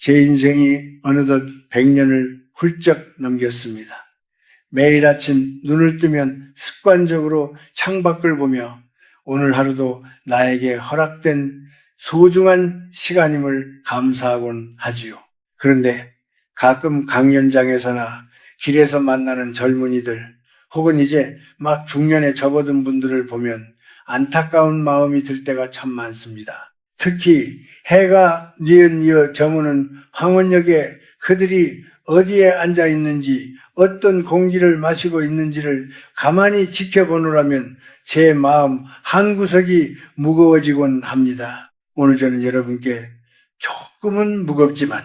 제 인생이 어느덧 100년을 훌쩍 넘겼습니다. 매일 아침 눈을 뜨면 습관적으로 창밖을 보며 오늘 하루도 나에게 허락된 소중한 시간임을 감사하곤 하지요. 그런데 가끔 강연장에서나 길에서 만나는 젊은이들 혹은 이제 막 중년에 접어든 분들을 보면 안타까운 마음이 들 때가 참 많습니다. 특히 해가 뉘엿뉘엿 저무는 황혼역에 그들이 어디에 앉아 있는지 어떤 공기를 마시고 있는지를 가만히 지켜보느라면 제 마음 한구석이 무거워지곤 합니다. 오늘 저는 여러분께 조금은 무겁지만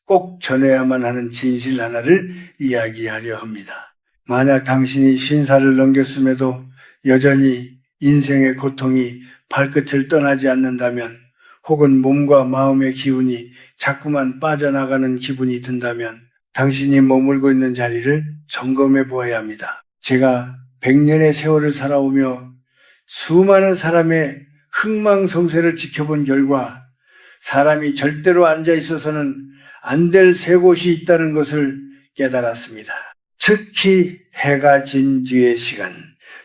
꼭 전해야만 하는 진실 하나를 이야기하려 합니다. 만약 당신이 50살을 넘겼음에도 여전히 인생의 고통이 발끝을 떠나지 않는다면 혹은 몸과 마음의 기운이 자꾸만 빠져나가는 기분이 든다면 당신이 머물고 있는 자리를 점검해 보아야 합니다. 제가 100년의 세월을 살아오며 수많은 사람의 흥망성쇠를 지켜본 결과 사람이 절대로 앉아 있어서는 안 될 세 곳이 있다는 것을 깨달았습니다. 특히 해가 진 뒤의 시간,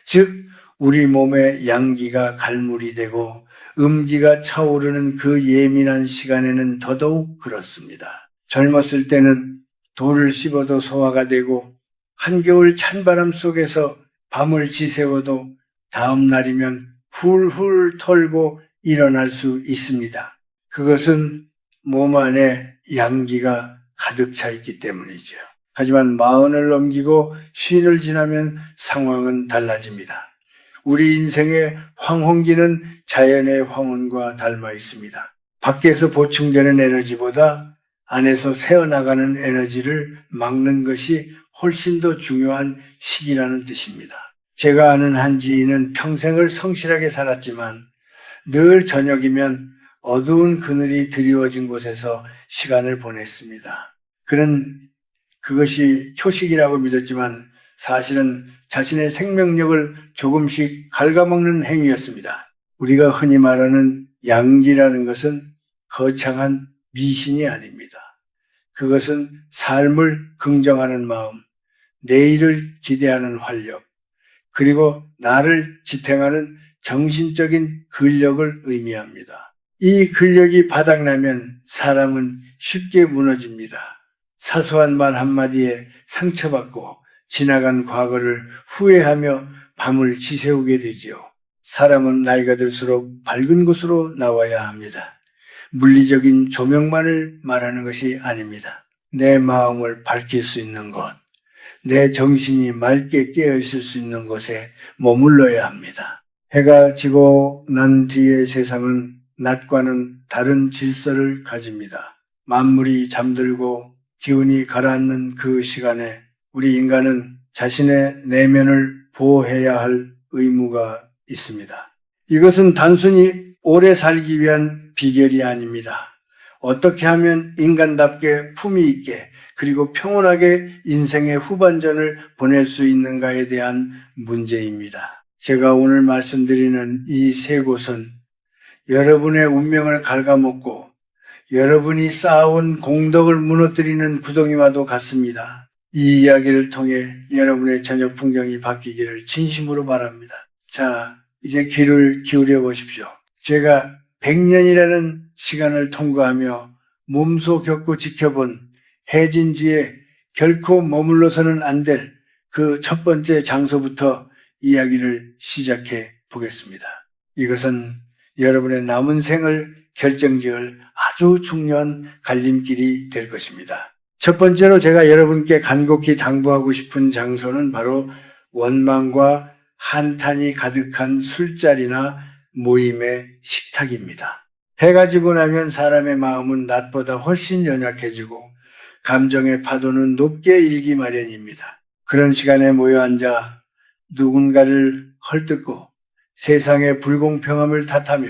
즉 우리 몸의 양기가 갈물이 되고 음기가 차오르는 그 예민한 시간에는 더더욱 그렇습니다. 젊었을 때는 돌을 씹어도 소화가 되고 한겨울 찬바람 속에서 밤을 지새워도 다음 날이면 훌훌 털고 일어날 수 있습니다. 그것은 몸 안에 양기가 가득 차 있기 때문이죠. 하지만 40을 넘기고 50을 지나면 상황은 달라집니다. 우리 인생의 황혼기는 자연의 황혼과 닮아 있습니다. 밖에서 보충되는 에너지보다 안에서 새어나가는 에너지를 막는 것이 훨씬 더 중요한 시기라는 뜻입니다. 제가 아는 한 지인은 평생을 성실하게 살았지만 늘 저녁이면 어두운 그늘이 드리워진 곳에서 시간을 보냈습니다. 그는 그것이 초식이라고 믿었지만 사실은 자신의 생명력을 조금씩 갉아먹는 행위였습니다. 우리가 흔히 말하는 양기라는 것은 거창한 미신이 아닙니다. 그것은 삶을 긍정하는 마음, 내일을 기대하는 활력, 그리고 나를 지탱하는 정신적인 근력을 의미합니다. 이 근력이 바닥나면 사람은 쉽게 무너집니다. 사소한 말 한마디에 상처받고 지나간 과거를 후회하며 밤을 지새우게 되지요. 사람은 나이가 들수록 밝은 곳으로 나와야 합니다. 물리적인 조명만을 말하는 것이 아닙니다. 내 마음을 밝힐 수 있는 곳, 내 정신이 맑게 깨어있을 수 있는 곳에 머물러야 합니다. 해가 지고 난 뒤의 세상은 낮과는 다른 질서를 가집니다. 만물이 잠들고 기운이 가라앉는 그 시간에 우리 인간은 자신의 내면을 보호해야 할 의무가 있습니다. 이것은 단순히 오래 살기 위한 비결이 아닙니다. 어떻게 하면 인간답게 품위 있게 그리고 평온하게 인생의 후반전을 보낼 수 있는가에 대한 문제입니다. 제가 오늘 말씀드리는 이 세 곳은 여러분의 운명을 갉아먹고 여러분이 쌓아온 공덕을 무너뜨리는 구덩이와도 같습니다. 이 이야기를 통해 여러분의 저녁 풍경이 바뀌기를 진심으로 바랍니다. 자, 이제 귀를 기울여 보십시오. 제가 100년이라는 시간을 통과하며 몸소 겪고 지켜본 해진 뒤에 결코 머물러서는 안 될 그 첫 번째 장소부터 이야기를 시작해 보겠습니다. 이것은 여러분의 남은 생을 결정지을 아주 중요한 갈림길이 될 것입니다. 첫 번째로 제가 여러분께 간곡히 당부하고 싶은 장소는 바로 원망과 한탄이 가득한 술자리나 모임의 식탁입니다. 해가 지고 나면 사람의 마음은 낮보다 훨씬 연약해지고 감정의 파도는 높게 일기 마련입니다. 그런 시간에 모여 앉아 누군가를 헐뜯고 세상의 불공평함을 탓하며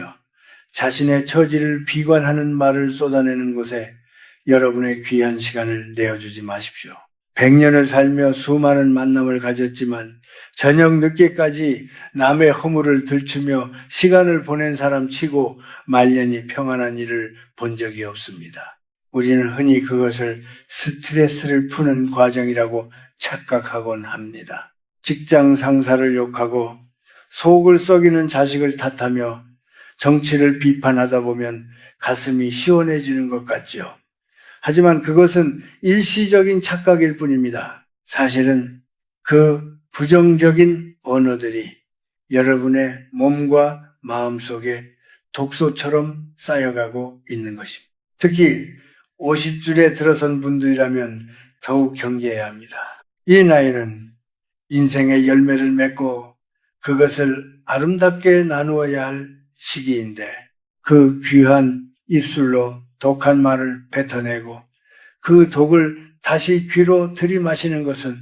자신의 처지를 비관하는 말을 쏟아내는 곳에 여러분의 귀한 시간을 내어주지 마십시오. 100년을 살며 수많은 만남을 가졌지만 저녁 늦게까지 남의 허물을 들추며 시간을 보낸 사람 치고 말년이 평안한 일을 본 적이 없습니다. 우리는 흔히 그것을 스트레스를 푸는 과정이라고 착각하곤 합니다. 직장 상사를 욕하고 속을 썩이는 자식을 탓하며 정치를 비판하다 보면 가슴이 시원해지는 것 같죠. 하지만 그것은 일시적인 착각일 뿐입니다. 사실은 그 부정적인 언어들이 여러분의 몸과 마음 속에 독소처럼 쌓여가고 있는 것입니다. 특히 50줄에 들어선 분들이라면 더욱 경계해야 합니다. 이 나이는 인생의 열매를 맺고 그것을 아름답게 나누어야 할 시기인데 그 귀한 입술로 독한 말을 뱉어내고 그 독을 다시 귀로 들이마시는 것은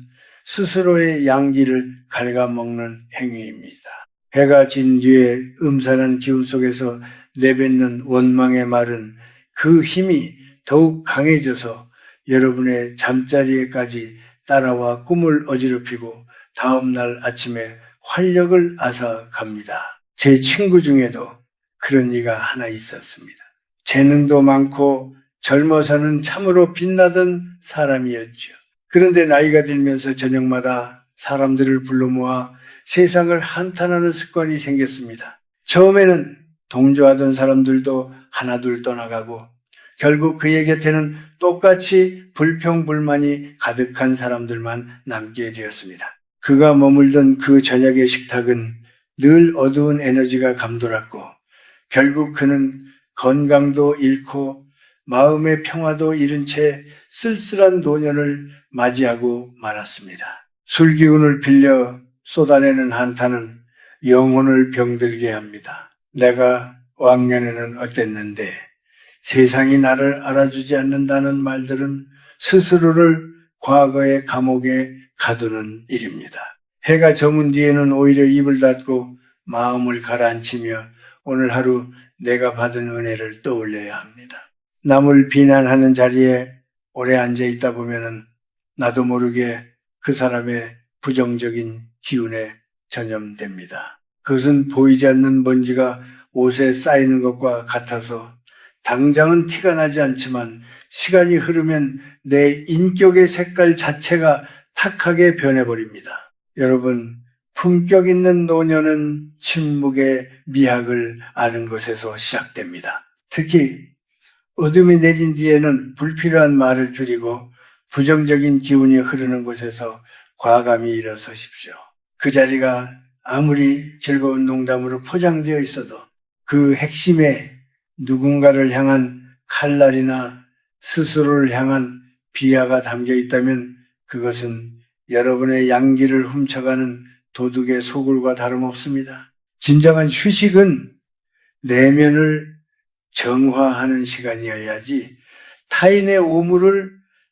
스스로의 양기를 갉아먹는 행위입니다. 해가 진 뒤에 음산한 기운 속에서 내뱉는 원망의 말은 그 힘이 더욱 강해져서 여러분의 잠자리에까지 따라와 꿈을 어지럽히고 다음날 아침에 활력을 앗아갑니다. 제 친구 중에도 그런 이가 하나 있었습니다. 재능도 많고 젊어서는 참으로 빛나던 사람이었죠. 그런데 나이가 들면서 저녁마다 사람들을 불러 모아 세상을 한탄하는 습관이 생겼습니다. 처음에는 동조하던 사람들도 하나둘 떠나가고 결국 그의 곁에는 똑같이 불평불만이 가득한 사람들만 남게 되었습니다. 그가 머물던 그 저녁의 식탁은 늘 어두운 에너지가 감돌았고 결국 그는 건강도 잃고 마음의 평화도 잃은 채 쓸쓸한 노년을 맞이하고 말았습니다. 술기운을 빌려 쏟아내는 한탄은 영혼을 병들게 합니다. 내가 왕년에는 어땠는데 세상이 나를 알아주지 않는다는 말들은 스스로를 과거의 감옥에 가두는 일입니다. 해가 저문 뒤에는 오히려 입을 닫고 마음을 가라앉히며 오늘 하루 내가 받은 은혜를 떠올려야 합니다. 남을 비난하는 자리에 오래 앉아 있다 보면은 나도 모르게 그 사람의 부정적인 기운에 전염됩니다. 그것은 보이지 않는 먼지가 옷에 쌓이는 것과 같아서 당장은 티가 나지 않지만 시간이 흐르면 내 인격의 색깔 자체가 탁하게 변해버립니다. 여러분, 품격 있는 노년은 침묵의 미학을 아는 것에서 시작됩니다. 특히 어둠이 내린 뒤에는 불필요한 말을 줄이고 부정적인 기운이 흐르는 곳에서 과감히 일어서십시오. 그 자리가 아무리 즐거운 농담으로 포장되어 있어도 그 핵심에 누군가를 향한 칼날이나 스스로를 향한 비하가 담겨 있다면 그것은 여러분의 양기를 훔쳐가는 도둑의 소굴과 다름없습니다. 진정한 휴식은 내면을 정화하는 시간이어야지 타인의 오물을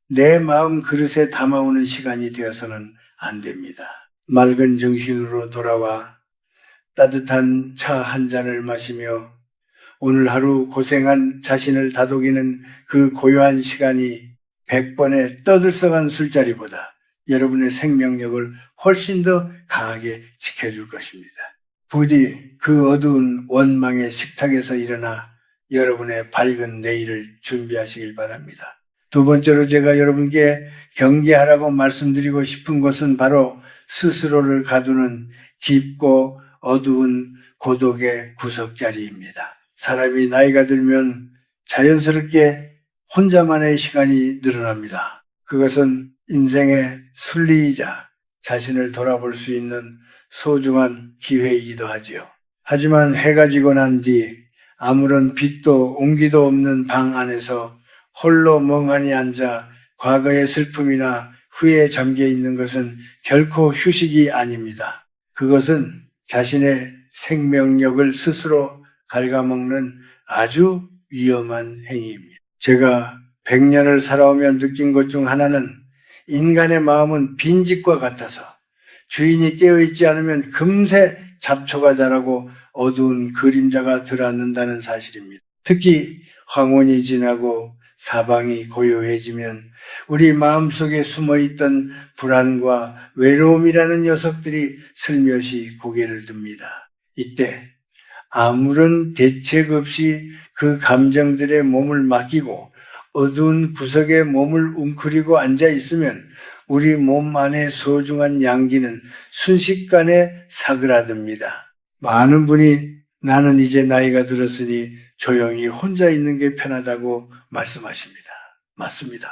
내 마음 그릇에 담아오는 시간이 되어서는 안 됩니다. 맑은 정신으로 돌아와 따뜻한 차 한 잔을 마시며 오늘 하루 고생한 자신을 다독이는 그 고요한 시간이 100번의 떠들썩한 술자리보다 여러분의 생명력을 훨씬 더 강하게 지켜줄 것입니다. 부디 그 어두운 원망의 식탁에서 일어나 여러분의 밝은 내일을 준비하시길 바랍니다. 두 번째로 제가 여러분께 경계하라고 말씀드리고 싶은 것은 바로 스스로를 가두는 깊고 어두운 고독의 구석자리입니다. 사람이 나이가 들면 자연스럽게 혼자만의 시간이 늘어납니다. 그것은 인생의 순리이자 자신을 돌아볼 수 있는 소중한 기회이기도 하지요. 하지만 해가 지고 난 뒤 아무런 빛도 온기도 없는 방 안에서 홀로 멍하니 앉아 과거의 슬픔이나 후회에 잠겨 있는 것은 결코 휴식이 아닙니다. 그것은 자신의 생명력을 스스로 갉아먹는 아주 위험한 행위입니다. 제가 100년을 살아오며 느낀 것 중 하나는 인간의 마음은 빈집과 같아서 주인이 깨어있지 않으면 금세 잡초가 자라고 어두운 그림자가 들어앉는다는 사실입니다. 특히 황혼이 지나고 사방이 고요해지면 우리 마음속에 숨어있던 불안과 외로움이라는 녀석들이 슬며시 고개를 듭니다. 이때 아무런 대책 없이 그 감정들의 몸을 맡기고 어두운 구석에 몸을 웅크리고 앉아 있으면 우리 몸 안의 소중한 양기는 순식간에 사그라듭니다. 많은 분이 나는 이제 나이가 들었으니 조용히 혼자 있는 게 편하다고 말씀하십니다. 맞습니다.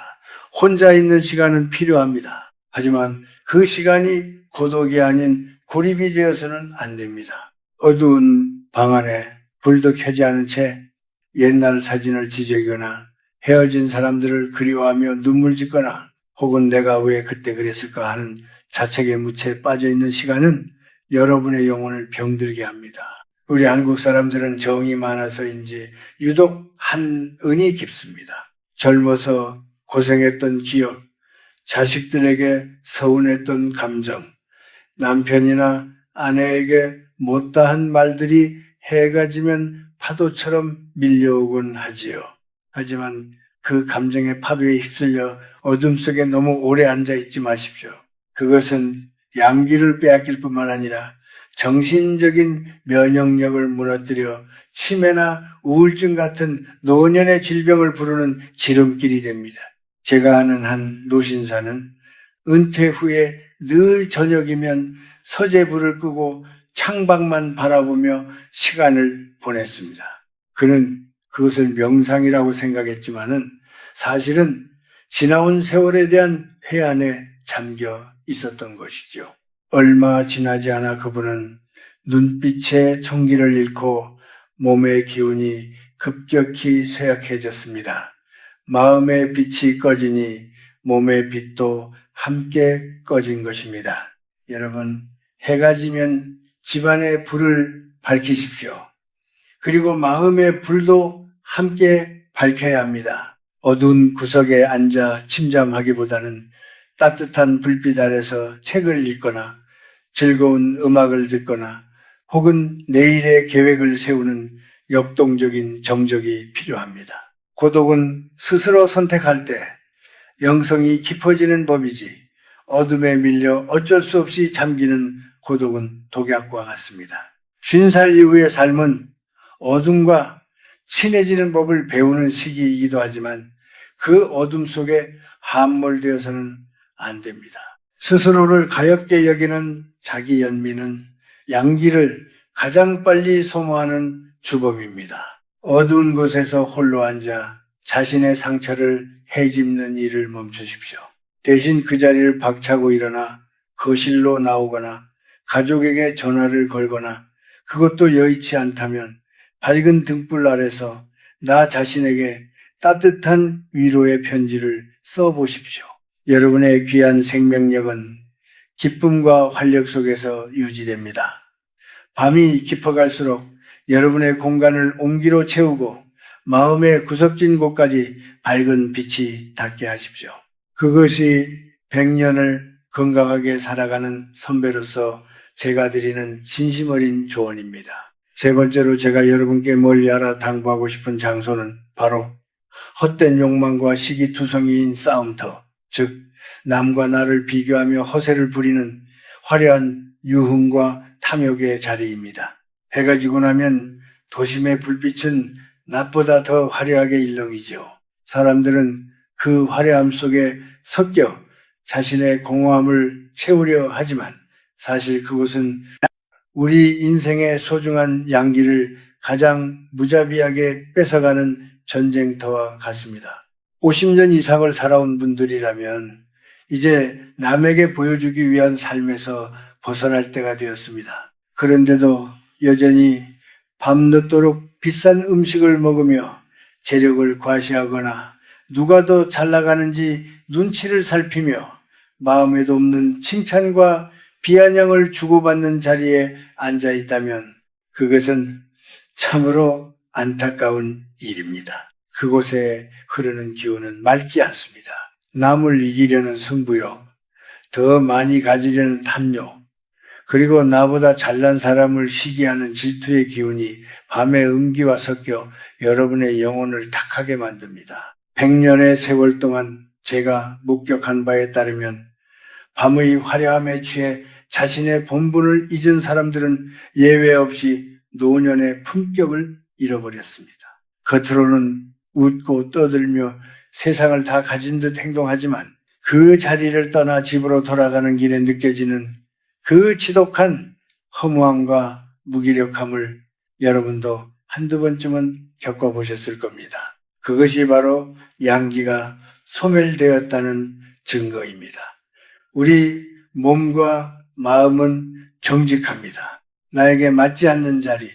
혼자 있는 시간은 필요합니다. 하지만 그 시간이 고독이 아닌 고립이 되어서는 안 됩니다. 어두운 방 안에 불도 켜지 않은 채 옛날 사진을 지저귀거나 헤어진 사람들을 그리워하며 눈물 짓거나 혹은 내가 왜 그때 그랬을까 하는 자책의 묻에 빠져있는 시간은 여러분의 영혼을 병들게 합니다. 우리 한국 사람들은 정이 많아서인지 유독 한은이 깊습니다. 젊어서 고생했던 기억, 자식들에게 서운했던 감정, 남편이나 아내에게 못다한 말들이 해가 지면 파도처럼 밀려오곤 하지요. 하지만 그 감정의 파도에 휩쓸려 어둠 속에 너무 오래 앉아 있지 마십시오. 그것은 양기를 빼앗길 뿐만 아니라 정신적인 면역력을 무너뜨려 치매나 우울증 같은 노년의 질병을 부르는 지름길이 됩니다. 제가 아는 한 노신사는 은퇴 후에 늘 저녁이면 서재불을 끄고 창밖만 바라보며 시간을 보냈습니다. 그는 그것을 명상이라고 생각했지만은 사실은 지나온 세월에 대한 회한에 잠겨 있었던 것이죠. 얼마 지나지 않아 그분은 눈빛의 총기를 잃고 몸의 기운이 급격히 쇠약해졌습니다. 마음의 빛이 꺼지니 몸의 빛도 함께 꺼진 것입니다. 여러분, 해가 지면 집안의 불을 밝히십시오. 그리고 마음의 불도 함께 밝혀야 합니다. 어두운 구석에 앉아 침잠하기보다는 따뜻한 불빛 아래서 책을 읽거나 즐거운 음악을 듣거나 혹은 내일의 계획을 세우는 역동적인 정적이 필요합니다. 고독은 스스로 선택할 때 영성이 깊어지는 법이지 어둠에 밀려 어쩔 수 없이 잠기는 고독은 독약과 같습니다. 50살 이후의 삶은 어둠과 친해지는 법을 배우는 시기이기도 하지만 그 어둠 속에 함몰되어서는 안 됩니다. 스스로를 가엽게 여기는 자기 연민은 양기를 가장 빨리 소모하는 주범입니다. 어두운 곳에서 홀로 앉아 자신의 상처를 헤집는 일을 멈추십시오. 대신 그 자리를 박차고 일어나 거실로 나오거나 가족에게 전화를 걸거나 그것도 여의치 않다면 밝은 등불 아래서 나 자신에게 따뜻한 위로의 편지를 써보십시오. 여러분의 귀한 생명력은 기쁨과 활력 속에서 유지됩니다. 밤이 깊어갈수록 여러분의 공간을 온기로 채우고 마음의 구석진 곳까지 밝은 빛이 닿게 하십시오. 그것이 100년을 건강하게 살아가는 선배로서 제가 드리는 진심 어린 조언입니다. 세 번째로 제가 여러분께 멀리하라 당부하고 싶은 장소는 바로 헛된 욕망과 시기투성이인 싸움터, 즉 남과 나를 비교하며 허세를 부리는 화려한 유흥과 탐욕의 자리입니다. 해가 지고 나면 도심의 불빛은 낮보다 더 화려하게 일렁이죠. 사람들은 그 화려함 속에 섞여 자신의 공허함을 채우려 하지만 사실 그곳은 우리 인생의 소중한 양기를 가장 무자비하게 뺏어가는 전쟁터와 같습니다. 50년 이상을 살아온 분들이라면 이제 남에게 보여주기 위한 삶에서 벗어날 때가 되었습니다. 그런데도 여전히 밤늦도록 비싼 음식을 먹으며 재력을 과시하거나 누가 더 잘 나가는지 눈치를 살피며 마음에도 없는 칭찬과 비아냥을 주고받는 자리에 앉아 있다면 그것은 참으로 안타까운 일입니다. 그곳에 흐르는 기운은 맑지 않습니다. 남을 이기려는 승부욕, 더 많이 가지려는 탐욕, 그리고 나보다 잘난 사람을 시기하는 질투의 기운이 밤의 음기와 섞여 여러분의 영혼을 탁하게 만듭니다. 100년의 세월 동안 제가 목격한 바에 따르면 밤의 화려함에 취해 자신의 본분을 잊은 사람들은 예외 없이 노년의 품격을 잃어버렸습니다. 겉으로는 웃고 떠들며 세상을 다 가진 듯 행동하지만 그 자리를 떠나 집으로 돌아가는 길에 느껴지는 그 지독한 허무함과 무기력함을 여러분도 한두 번쯤은 겪어보셨을 겁니다. 그것이 바로 양기가 소멸되었다는 증거입니다. 우리 몸과 마음은 정직합니다. 나에게 맞지 않는 자리,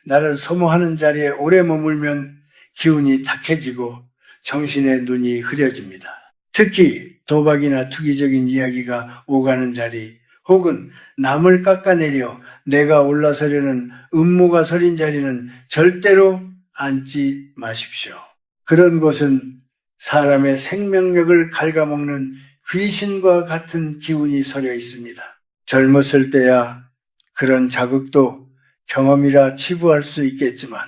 나를 소모하는 자리에 오래 머물면 기운이 탁해지고 정신의 눈이 흐려집니다. 특히 도박이나 투기적인 이야기가 오가는 자리, 혹은 남을 깎아내려 내가 올라서려는 음모가 서린 자리는 절대로 앉지 마십시오. 그런 곳은 사람의 생명력을 갉아먹는 귀신과 같은 기운이 서려 있습니다. 젊었을 때야 그런 자극도 경험이라 치부할 수 있겠지만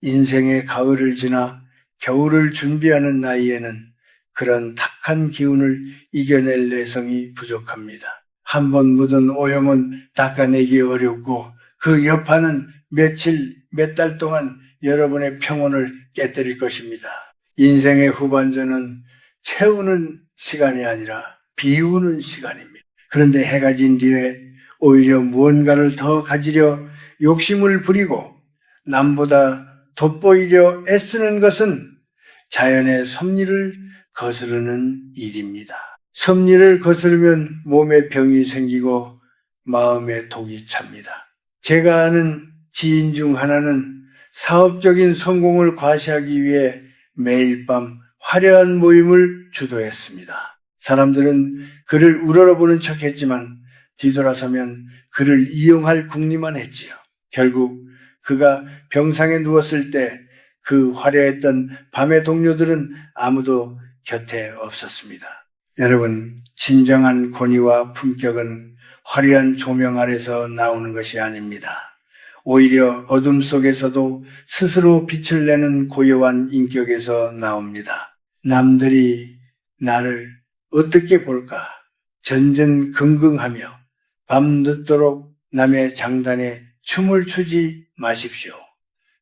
인생의 가을을 지나 겨울을 준비하는 나이에는 그런 탁한 기운을 이겨낼 내성이 부족합니다. 한번 묻은 오염은 닦아내기 어렵고 그 여파는 며칠, 몇 달 동안 여러분의 평온을 깨뜨릴 것입니다. 인생의 후반전은 채우는 시간이 아니라 비우는 시간입니다. 그런데 해가 진 뒤에 오히려 무언가를 더 가지려 욕심을 부리고 남보다 돋보이려 애쓰는 것은 자연의 섭리를 거스르는 일입니다. 섭리를 거스르면 몸에 병이 생기고 마음에 독이 찹니다. 제가 아는 지인 중 하나는 사업적인 성공을 과시하기 위해 매일 밤 화려한 모임을 주도했습니다. 사람들은 그를 우러러보는 척했지만 뒤돌아서면 그를 이용할 궁리만 했지요. 결국 그가 병상에 누웠을 때 그 화려했던 밤의 동료들은 아무도 곁에 없었습니다. 여러분, 진정한 권위와 품격은 화려한 조명 아래서 나오는 것이 아닙니다. 오히려 어둠 속에서도 스스로 빛을 내는 고요한 인격에서 나옵니다. 남들이 나를 어떻게 볼까 전전긍긍하며 밤늦도록 남의 장단에 춤을 추지 마십시오.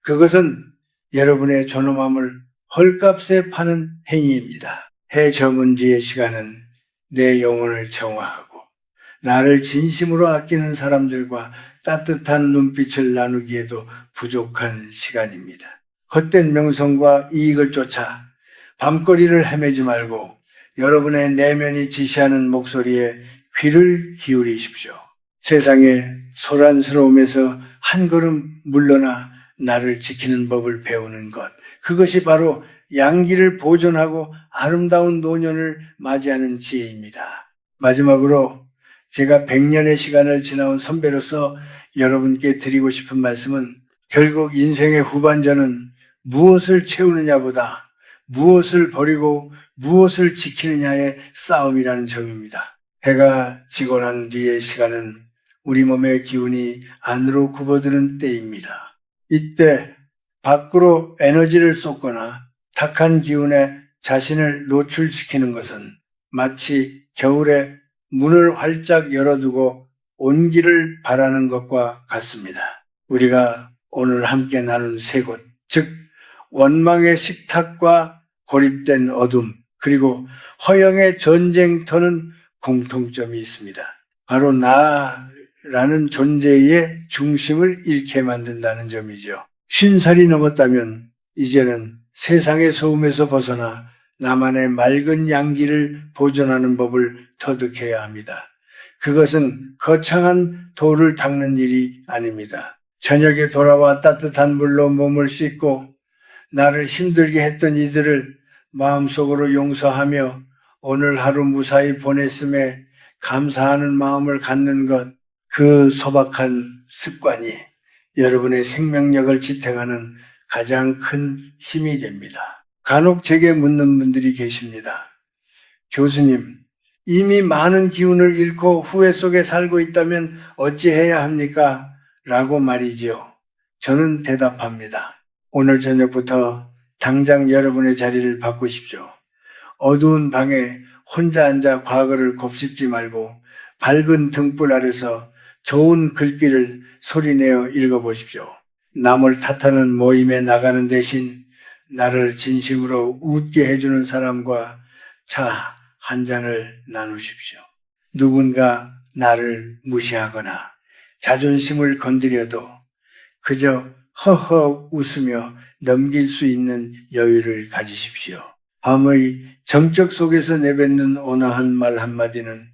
그것은 여러분의 존엄함을 헐값에 파는 행위입니다. 해 저문 뒤의 시간은 내 영혼을 정화하고 나를 진심으로 아끼는 사람들과 따뜻한 눈빛을 나누기에도 부족한 시간입니다. 헛된 명성과 이익을 쫓아 밤거리를 헤매지 말고 여러분의 내면이 지시하는 목소리에 귀를 기울이십시오. 세상의 소란스러움에서 한 걸음 물러나 나를 지키는 법을 배우는 것, 그것이 바로 양기를 보존하고 아름다운 노년을 맞이하는 지혜입니다. 마지막으로 제가 100년의 시간을 지나온 선배로서 여러분께 드리고 싶은 말씀은 결국 인생의 후반전은 무엇을 채우느냐보다 무엇을 버리고 무엇을 지키느냐의 싸움이라는 점입니다. 해가 지고 난 뒤의 시간은 우리 몸의 기운이 안으로 굽어드는 때입니다. 이때 밖으로 에너지를 쏟거나 탁한 기운에 자신을 노출시키는 것은 마치 겨울에 문을 활짝 열어두고 온기를 바라는 것과 같습니다. 우리가 오늘 함께 나눈 세 곳, 즉 원망의 식탁과 고립된 어둠, 그리고 허영의 전쟁터는 공통점이 있습니다. 바로 나라는 존재의 중심을 잃게 만든다는 점이죠. 50살이 넘었다면 이제는 세상의 소음에서 벗어나 나만의 맑은 양기를 보존하는 법을 터득해야 합니다. 그것은 거창한 돌을 닦는 일이 아닙니다. 저녁에 돌아와 따뜻한 물로 몸을 씻고 나를 힘들게 했던 이들을 마음속으로 용서하며 오늘 하루 무사히 보냈음에 감사하는 마음을 갖는 것, 그 소박한 습관이 여러분의 생명력을 지탱하는 가장 큰 힘이 됩니다. 간혹 제게 묻는 분들이 계십니다. 교수님, 이미 많은 기운을 잃고 후회 속에 살고 있다면 어찌해야 합니까? 라고 말이지요. 저는 대답합니다. 오늘 저녁부터 당장 여러분의 자리를 바꾸십시오. 어두운 방에 혼자 앉아 과거를 곱씹지 말고 밝은 등불 아래서 좋은 글귀를 소리내어 읽어보십시오. 남을 탓하는 모임에 나가는 대신 나를 진심으로 웃게 해주는 사람과 차 한 잔을 나누십시오. 누군가 나를 무시하거나 자존심을 건드려도 그저 허허 웃으며 넘길 수 있는 여유를 가지십시오. 밤의 정적 속에서 내뱉는 온화한 말 한마디는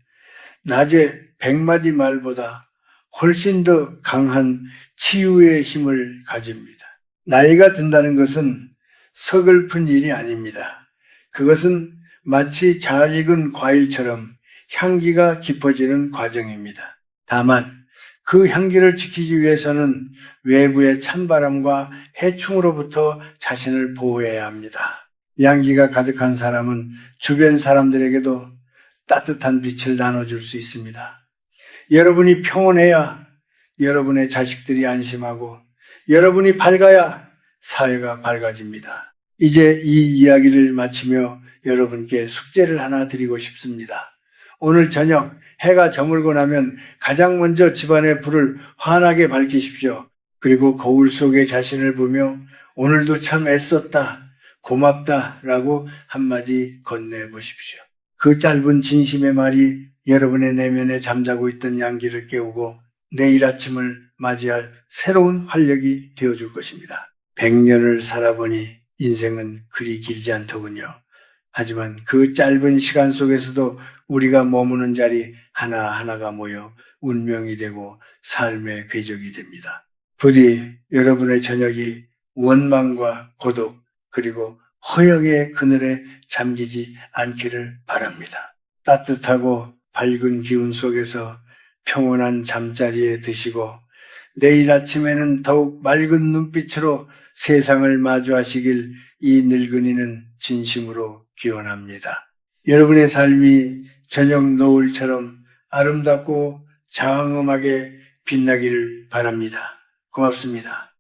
낮에 100마디 말보다 훨씬 더 강한 치유의 힘을 가집니다. 나이가 든다는 것은 서글픈 일이 아닙니다. 그것은 마치 잘 익은 과일처럼 향기가 깊어지는 과정입니다. 다만 그 향기를 지키기 위해서는 외부의 찬바람과 해충으로부터 자신을 보호해야 합니다. 양기가 가득한 사람은 주변 사람들에게도 따뜻한 빛을 나눠줄 수 있습니다. 여러분이 평온해야 여러분의 자식들이 안심하고 여러분이 밝아야 사회가 밝아집니다. 이제 이 이야기를 마치며 여러분께 숙제를 하나 드리고 싶습니다. 오늘 저녁 해가 저물고 나면 가장 먼저 집안의 불을 환하게 밝히십시오. 그리고 거울 속에 자신을 보며 오늘도 참 애썼다, 고맙다 라고 한마디 건네보십시오. 그 짧은 진심의 말이 여러분의 내면에 잠자고 있던 양기를 깨우고 내일 아침을 맞이할 새로운 활력이 되어줄 것입니다. 100년을 살아보니 인생은 그리 길지 않더군요. 하지만 그 짧은 시간 속에서도 우리가 머무는 자리 하나하나가 모여 운명이 되고 삶의 궤적이 됩니다. 부디 여러분의 저녁이 원망과 고독 그리고 허영의 그늘에 잠기지 않기를 바랍니다. 따뜻하고 밝은 기운 속에서 평온한 잠자리에 드시고 내일 아침에는 더욱 맑은 눈빛으로 세상을 마주하시길 이 늙은이는 진심으로 기원합니다. 여러분의 삶이 저녁 노을처럼 아름답고 장엄하게 빛나기를 바랍니다. 고맙습니다.